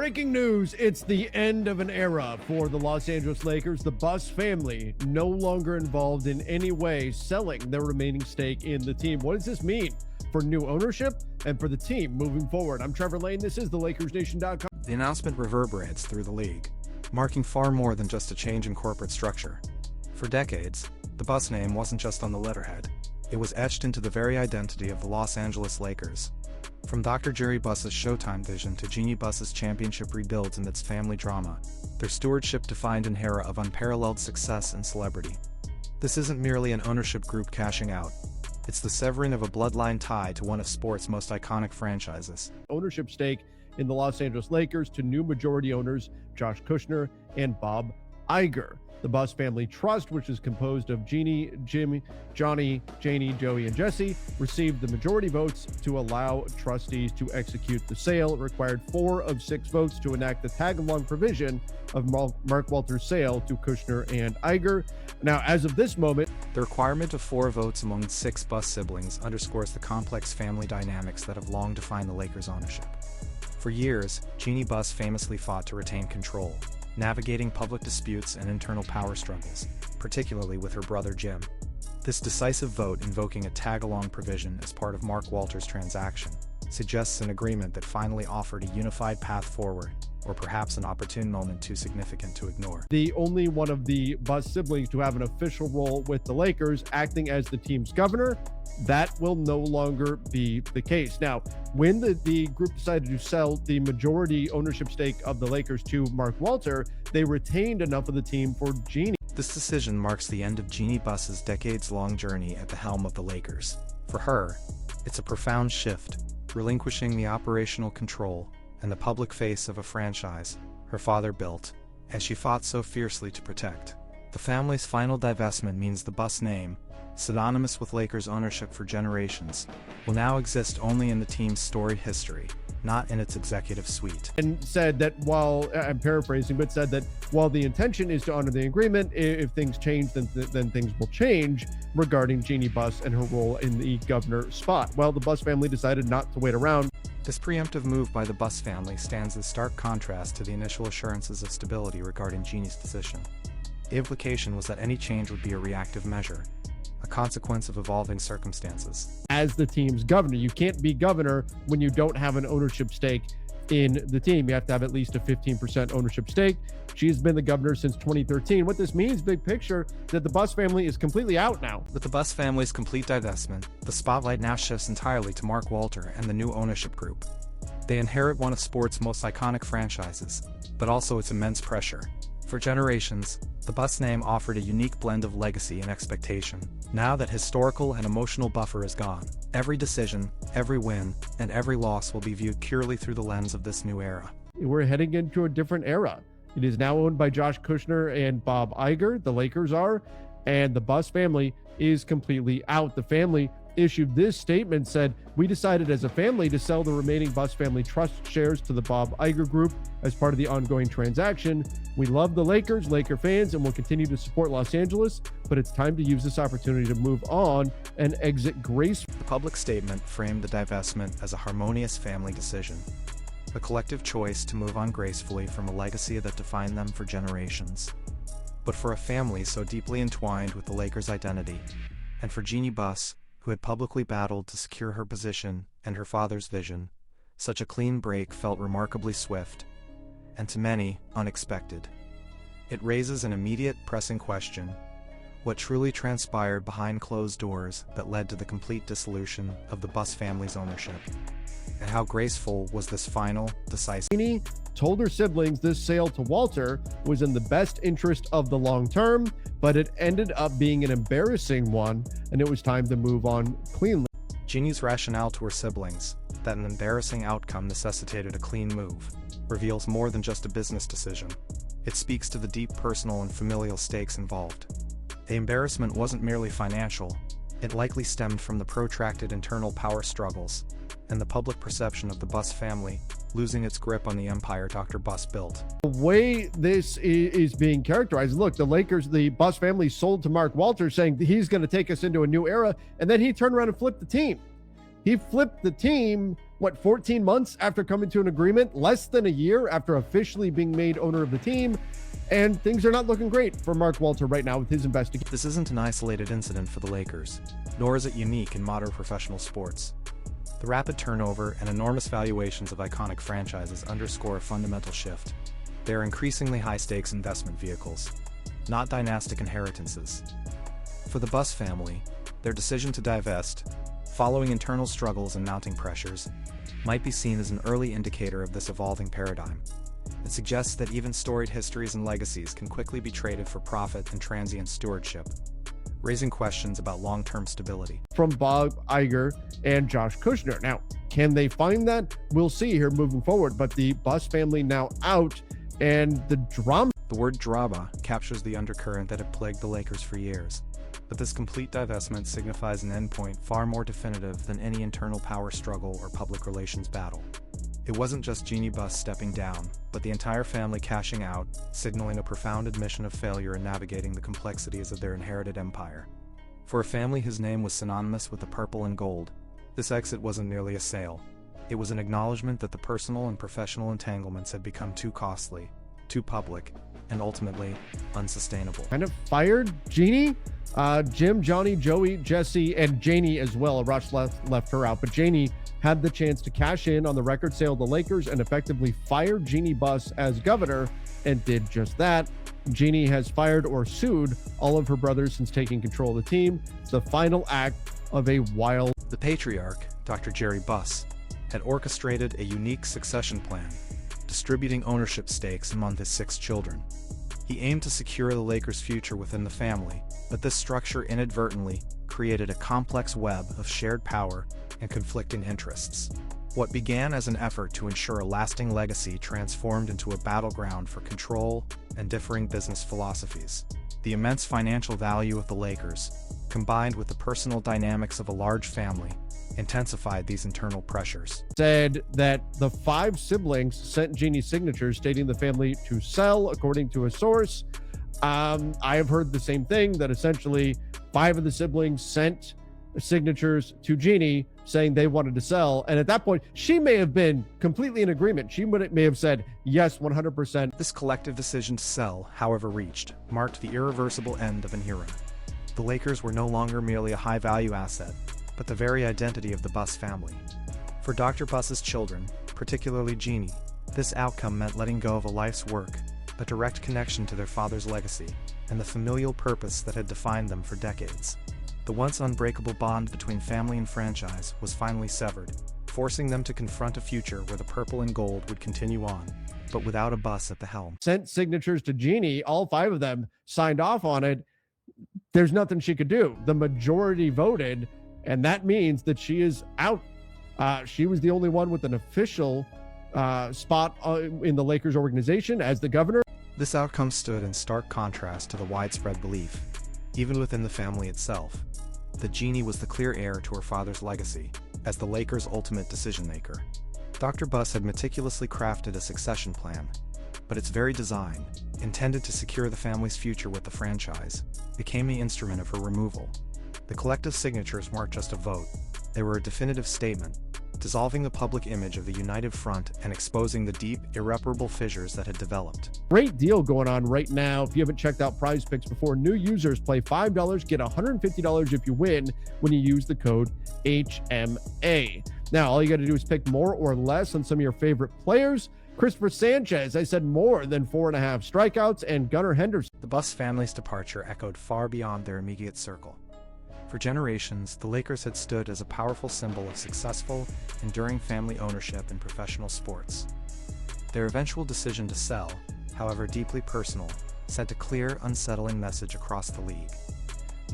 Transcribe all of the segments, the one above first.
Breaking news, it's the end of an era for the Los Angeles Lakers. The Buss family no longer involved in any way selling their remaining stake in the team. What does this mean for new ownership and for the team moving forward? I'm Trevor Lane. This is the LakersNation.com. The announcement reverberates through the league, marking far more than just a change in corporate structure. For decades, the Buss name wasn't just on the letterhead. It was etched into the very identity of the Los Angeles Lakers. From Dr. Jerry Buss's Showtime vision to Jeanie Buss's championship rebuilds amidst family drama, their stewardship defined an era of unparalleled success and celebrity. This isn't merely an ownership group cashing out. It's the severing of a bloodline tie to one of sport's most iconic franchises. Ownership stake in the Los Angeles Lakers to new majority owners Josh Kushner and Bob Iger. The Buss Family Trust, which is composed of Jeanie, Jimmy, Johnny, Jeanie, Joey, and Jesse, received the majority votes to allow trustees to execute the sale. It required 4 of 6 votes to enact the tag-along provision of Mark Walter's sale to Kushner and Iger. Now, as of this moment, the requirement of 4 votes among 6 Buss siblings underscores the complex family dynamics that have long defined the Lakers' ownership. For years, Jeanie Buss famously fought to retain control, navigating public disputes and internal power struggles, particularly with her brother Jim. This decisive vote invoking a tag-along provision as part of Mark Walter's transaction suggests an agreement that finally offered a unified path forward, or perhaps an opportune moment too significant to ignore. The only one of the Buss siblings to have an official role with the Lakers, acting as the team's governor, that will no longer be the case. Now, when the group decided to sell the majority ownership stake of the Lakers to Mark Walter, they retained enough of the team for Jeanie. This decision marks the end of Jeanie Buss's decades-long journey at the helm of the Lakers. For her, it's a profound shift, relinquishing the operational control and the public face of a franchise her father built, as she fought so fiercely to protect. The family's final divestment means the Buss name, synonymous with Lakers ownership for generations, will now exist only in the team's storied history, not in its executive suite. And said that while, I'm paraphrasing, but said that while the intention is to honor the agreement, if things change, then things will change regarding Jeanie Buss and her role in the governor spot. Well, the Buss family decided not to wait around. This preemptive move by the Buss family stands in stark contrast to the initial assurances of stability regarding Jeanie's position. The implication was that any change would be a reactive measure, a consequence of evolving circumstances. As the team's governor, you can't be governor when you don't have an ownership stake in the team. You have to have at least a 15% ownership stake. She's been the governor since 2013. What this means, big picture, that the Buss family is completely out now. With the Buss family's complete divestment, the spotlight now shifts entirely to Mark Walter and the new ownership group. They inherit one of sport's most iconic franchises, but also its immense pressure. For generations, the Buss name offered a unique blend of legacy and expectation. Now that historical and emotional buffer is gone, every decision, every win, and every loss will be viewed purely through the lens of this new era. We're heading into a different era. It is now owned by Josh Kushner and Bob Iger, the Lakers are, and the Buss family is completely out. The family issued this statement, said, "We decided as a family to sell the remaining Buss family trust shares to the Bob Iger group as part of the ongoing transaction. We love the Lakers, Laker fans, and will continue to support Los Angeles, but it's time to use this opportunity to move on and exit gracefully." The public statement framed the divestment as a harmonious family decision, a collective choice to move on gracefully from a legacy that defined them for generations. But for a family so deeply entwined with the Lakers' identity, and for Jeanie Buss, who had publicly battled to secure her position and her father's vision, such a clean break felt remarkably swift, and to many, unexpected. It raises an immediate, pressing question: what truly transpired behind closed doors that led to the complete dissolution of the Buss family's ownership? And how graceful was this final, decisive? Jeanie told her siblings this sale to Walter was in the best interest of the long term, but it ended up being an embarrassing one, and it was time to move on cleanly. Jeanie's rationale to her siblings, that an embarrassing outcome necessitated a clean move, reveals more than just a business decision. It speaks to the deep personal and familial stakes involved. The embarrassment wasn't merely financial, it likely stemmed from the protracted internal power struggles and the public perception of the Buss family losing its grip on the empire Dr. Buss built. The way this is being characterized, look, the Lakers, the Buss family sold to Mark Walter saying he's going to take us into a new era, and then he turned around and flipped the team. He flipped the team what, 14 months after coming to an agreement, less than a year after officially being made owner of the team. And things are not looking great for Mark Walter right now with his investigation. This isn't an isolated incident for the Lakers, nor is it unique in modern professional sports. The rapid turnover and enormous valuations of iconic franchises underscore a fundamental shift. They are increasingly high-stakes investment vehicles, not dynastic inheritances. For the Buss family, their decision to divest, following internal struggles and mounting pressures, might be seen as an early indicator of this evolving paradigm. It suggests that even storied histories and legacies can quickly be traded for profit and transient stewardship, raising questions about long-term stability. From Bob Iger and Josh Kushner. Now, can they find that? We'll see here moving forward, but the Buss family now out, and the drama. The word drama captures the undercurrent that had plagued the Lakers for years, but this complete divestment signifies an endpoint far more definitive than any internal power struggle or public relations battle. It wasn't just Jeanie Buss stepping down, but the entire family cashing out, signaling a profound admission of failure in navigating the complexities of their inherited empire. For a family whose name was synonymous with the purple and gold, this exit wasn't merely a sale. It was an acknowledgement that the personal and professional entanglements had become too costly, too public, and ultimately unsustainable. Kind of fired Jeanie, Jim, Johnny, Joey, Jesse, and Jeanie as well. Rush left her out, but Jeanie had the chance to cash in on the record sale of the Lakers and effectively fire Jeanie Buss as governor, and did just that. Jeanie has fired or sued all of her brothers since taking control of the team. It's the final act of a wild. The patriarch, Dr. Jerry Buss, had orchestrated a unique succession plan, distributing ownership stakes among his 6 children. He aimed to secure the Lakers' future within the family, but this structure inadvertently created a complex web of shared power and conflicting interests. What began as an effort to ensure a lasting legacy transformed into a battleground for control and differing business philosophies. The immense financial value of the Lakers, combined with the personal dynamics of a large family, intensified these internal pressures. Said that the 5 siblings sent Jeannie signatures stating the family to sell, according to a source. I have heard the same thing, that essentially 5 of the siblings sent signatures to Jeannie saying they wanted to sell. And at that point, she may have been completely in agreement. She may have said, yes, 100%. This collective decision to sell, however reached, marked the irreversible end of an era. The Lakers were no longer merely a high-value asset, but the very identity of the Buss family. For Dr. Buss's children, particularly Jeanie, this outcome meant letting go of a life's work, a direct connection to their father's legacy, and the familial purpose that had defined them for decades. The once unbreakable bond between family and franchise was finally severed, forcing them to confront a future where the purple and gold would continue on, but without a Buss at the helm. Sent signatures to Jeanie, all 5 of them signed off on it. There's nothing she could do. The majority voted, and that means that she is out. She was the only one with an official spot in the Lakers organization as the governor. This outcome stood in stark contrast to the widespread belief, even within the family itself, that Jeanie was the clear heir to her father's legacy as the Lakers' ultimate decision-maker. Dr. Buss had meticulously crafted a succession plan, but its very design, intended to secure the family's future with the franchise, became the instrument of her removal. The collective signatures weren't just a vote, they were a definitive statement, dissolving the public image of the united front and exposing the deep, irreparable fissures that had developed. Great deal going on right now. If you haven't checked out Prize Picks before, new users play $5, get $150 if you win when you use the code HMA. Now, all you got to do is pick more or less on some of your favorite players. Christopher Sanchez, I said more than 4.5 strikeouts, and Gunnar Henderson. The Buss family's departure echoed far beyond their immediate circle. For generations, the Lakers had stood as a powerful symbol of successful, enduring family ownership in professional sports. Their eventual decision to sell, however deeply personal, sent a clear, unsettling message across the league.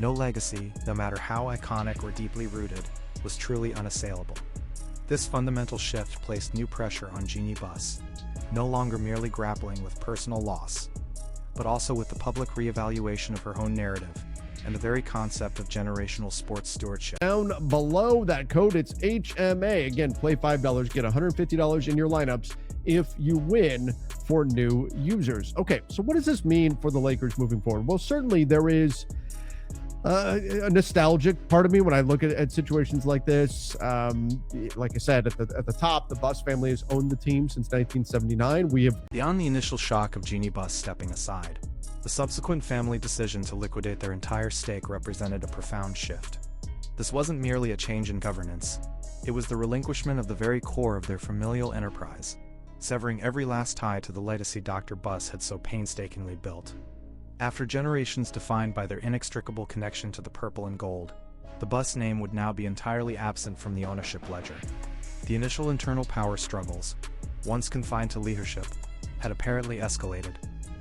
No legacy, no matter how iconic or deeply rooted, was truly unassailable. This fundamental shift placed new pressure on Jeanie Buss, no longer merely grappling with personal loss, but also with the public reevaluation of her own narrative and the very concept of generational sports stewardship. Down below that code, it's HMA. Again, play $5, get $150 in your lineups if you win for new users. Okay, so what does this mean for the Lakers moving forward? Well, certainly there is a nostalgic part of me when I look at situations like this. Like I said, at the top, the Buss family has owned the team since 1979. Beyond the initial shock of Jeanie Buss stepping aside, the subsequent family decision to liquidate their entire stake represented a profound shift. This wasn't merely a change in governance, it was the relinquishment of the very core of their familial enterprise, severing every last tie to the legacy Dr. Buss had so painstakingly built. After generations defined by their inextricable connection to the purple and gold, the Buss name would now be entirely absent from the ownership ledger. The initial internal power struggles, once confined to leadership, had apparently escalated,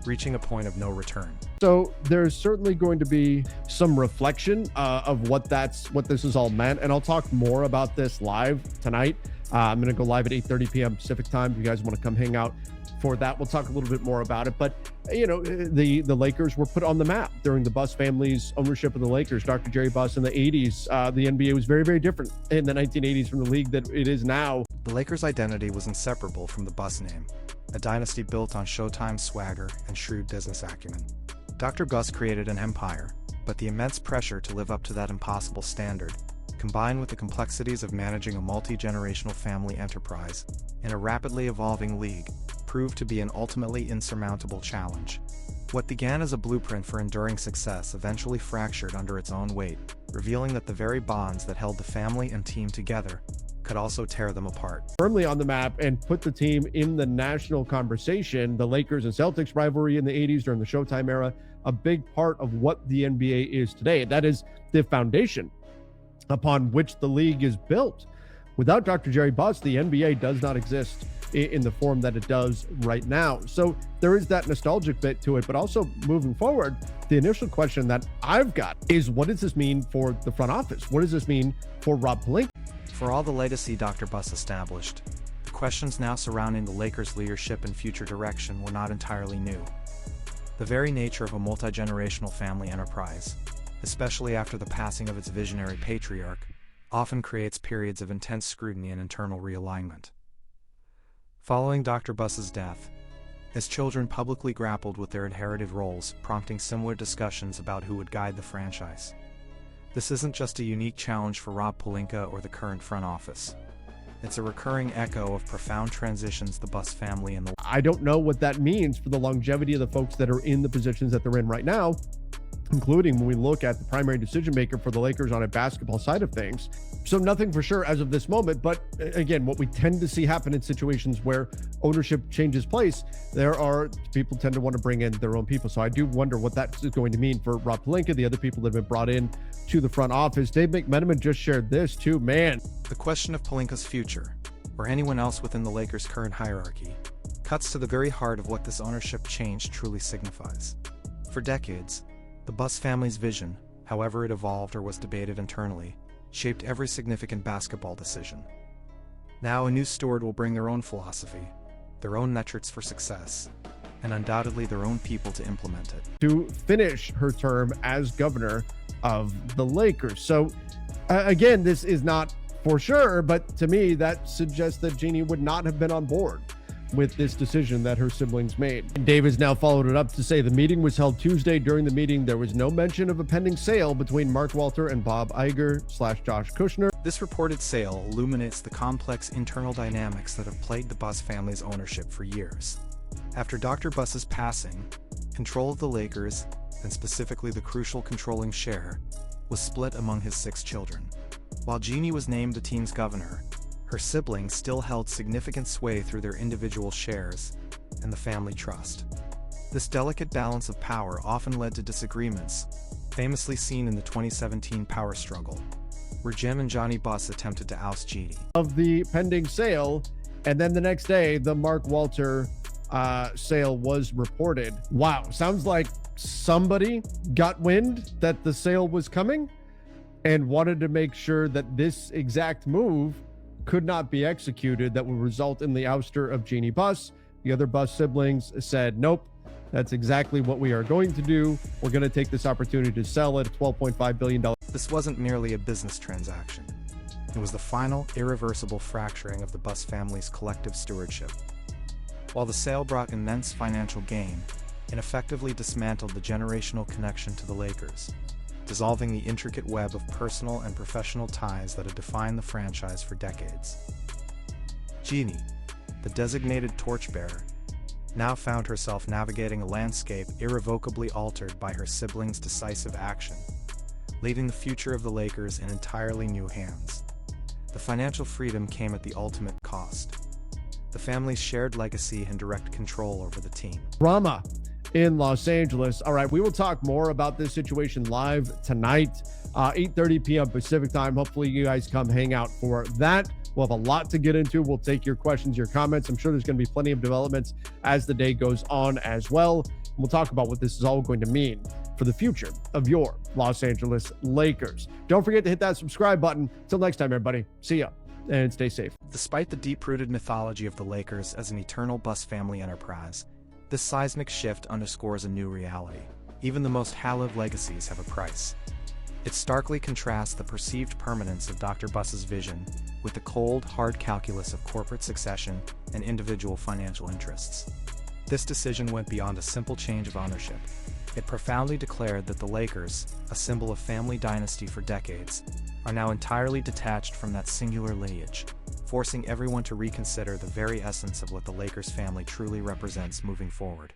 reaching a point of no return. So there's certainly going to be some reflection of what this is all meant, and I'll talk more about this live tonight. I'm going to go live at 8:30 p.m. Pacific time. If you guys want to come hang out for that, we'll talk a little bit more about it. But the Lakers were put on the map during the Buss family's ownership of the Lakers. Dr. Jerry Buss in the 80s, the NBA was very, very different in the 1980s from the league that it is now. The Lakers' identity was inseparable from the Buss name, a dynasty built on Showtime's swagger and shrewd business acumen. Dr. Buss created an empire, but the immense pressure to live up to that impossible standard, combined with the complexities of managing a multi-generational family enterprise in a rapidly evolving league, proved to be an ultimately insurmountable challenge. What began as a blueprint for enduring success eventually fractured under its own weight, revealing that the very bonds that held the family and team together could also tear them apart. Firmly on the map and put the team in the national conversation, the Lakers and Celtics rivalry in the 80s during the Showtime era, a big part of what the NBA is today. That is the foundation upon which the league is built. Without Dr. Jerry Buss, the NBA does not exist in the form that it does right now. So there is that nostalgic bit to it, but also moving forward, the initial question that I've got is, what does this mean for the front office? What does this mean for Rob Pelinka? For all the legacy Dr. Buss established, the questions now surrounding the Lakers' leadership and future direction were not entirely new. The very nature of a multi-generational family enterprise, especially after the passing of its visionary patriarch, often creates periods of intense scrutiny and internal realignment. Following Dr. Buss's death, his children publicly grappled with their inherited roles, prompting similar discussions about who would guide the franchise. This isn't just a unique challenge for Rob Pelinka or the current front office. It's a recurring echo of profound transitions the Buss family and I don't know what that means for the longevity of the folks that are in the positions that they're in right now, including when we look at the primary decision maker for the Lakers on a basketball side of things. So nothing for sure as of this moment, but again, what we tend to see happen in situations where ownership changes place, people tend to want to bring in their own people. So I do wonder what that is going to mean for Rob Pelinka, the other people that have been brought in to the front office. Dave McMenamin just shared this too, man. The question of Pelinka's future, or anyone else within the Lakers' current hierarchy, cuts to the very heart of what this ownership change truly signifies. For decades, the Buss family's vision, however it evolved or was debated internally, shaped every significant basketball decision. Now a new steward will bring their own philosophy, their own metrics for success, and undoubtedly their own people to implement it. To finish her term as governor of the Lakers. So again, this is not for sure, but to me, that suggests that Jeanie would not have been on board with this decision that her siblings made. And Dave has now followed it up to say the meeting was held Tuesday. During the meeting, there was no mention of a pending sale between Mark Walter and Bob Iger / Josh Kushner. This reported sale illuminates the complex internal dynamics that have plagued the Buss family's ownership for years. After Dr. Buss's passing, control of the Lakers, and specifically the crucial controlling share, was split among his 6 children. While Jeanie was named the team's governor, her siblings still held significant sway through their individual shares and the family trust. This delicate balance of power often led to disagreements, famously seen in the 2017 power struggle, where Jim and Johnny Buss attempted to oust Jeanie. Of the pending sale, and then the next day, the Mark Walter sale was reported. Wow, sounds like somebody got wind that the sale was coming and wanted to make sure that this exact move could not be executed that would result in the ouster of Jeanie Buss. The other Buss siblings said, nope, that's exactly what we are going to do. We're going to take this opportunity to sell it at $12.5 billion. This wasn't merely a business transaction. It was the final, irreversible fracturing of the Buss family's collective stewardship. While the sale brought immense financial gain, it effectively dismantled the generational connection to the Lakers. dissolving the intricate web of personal and professional ties that had defined the franchise for decades. Jeanie, the designated torchbearer, now found herself navigating a landscape irrevocably altered by her siblings' decisive action, leaving the future of the Lakers in entirely new hands. The financial freedom came at the ultimate cost: the family's shared legacy and direct control over the team. Drama in Los Angeles. All right, we will talk more about this situation live tonight, 8:30 p.m. Pacific time. Hopefully you guys come hang out for that. We'll have a lot to get into. We'll take your questions, your comments. I'm sure there's going to be plenty of developments as the day goes on as well. We'll talk about what this is all going to mean for the future of your Los Angeles Lakers. Don't forget to hit that subscribe button. Till next time, everybody. See ya and stay safe. Despite the deep-rooted mythology of the Lakers as an eternal bust family enterprise, this seismic shift underscores a new reality. Even the most hallowed legacies have a price. It starkly contrasts the perceived permanence of Dr. Buss's vision with the cold, hard calculus of corporate succession and individual financial interests. This decision went beyond a simple change of ownership. It profoundly declared that the Lakers, a symbol of family dynasty for decades, are now entirely detached from that singular lineage, forcing everyone to reconsider the very essence of what the Lakers family truly represents moving forward.